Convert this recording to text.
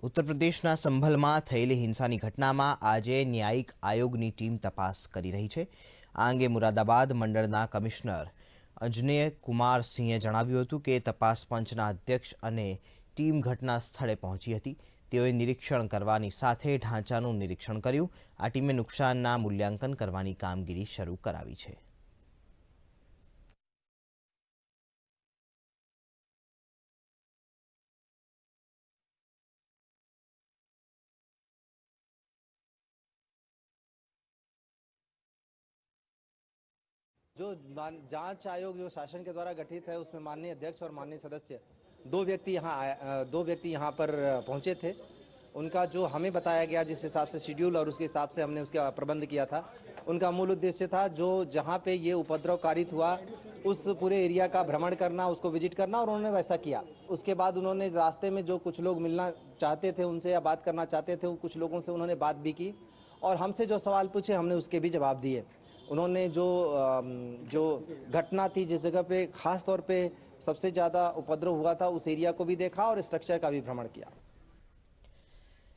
ઉત્તર પ્રદેશના સંભલમાં થયેલી હિંસાની ઘટનામાં આજે ન્યાયિક આયોગની ટીમ તપાસ કરી રહી છે। આ અંગે મુરાદાબાદ મંડળના કમિશનર અજનેય કુમાર સિંહે જણાવ્યું હતું કે તપાસ પંચના અધ્યક્ષ અને ટીમ ઘટના સ્થળે પહોંચી હતી। તેઓએ નિરીક્ષણ કરવાની સાથે ઢાંચાનું નિરીક્ષણ કર્યું। આ ટીમે નુકસાનના મૂલ્યાંકન કરવાની કામગીરી શરૂ કરાવી છે। जो जांच आयोग जो शासन के द्वारा गठित है उसमें माननीय अध्यक्ष और माननीय सदस्य दो व्यक्ति यहाँ पर पहुंचे थे। उनका जो हमें बताया गया जिस हिसाब से शेड्यूल और उसके हिसाब से हमने उसका प्रबंध किया था, उनका मूल उद्देश्य था जो जहाँ पे ये उपद्रव कारित हुआ उस पूरे एरिया का भ्रमण करना, उसको विजिट करना, और उन्होंने वैसा किया। उसके बाद उन्होंने रास्ते में जो कुछ लोग मिलना चाहते थे उनसे या बात करना चाहते थे, कुछ लोगों से उन्होंने बात भी की और हमसे जो सवाल पूछे हमने उसके भी जवाब दिए। उन्होंने जो घटना थी जिस जगह पे खास तौर पे सबसे ज़्यादा उपद्रव हुआ था उस एरिया को भी देखा और स्ट्रक्चर का भी भ्रमण किया।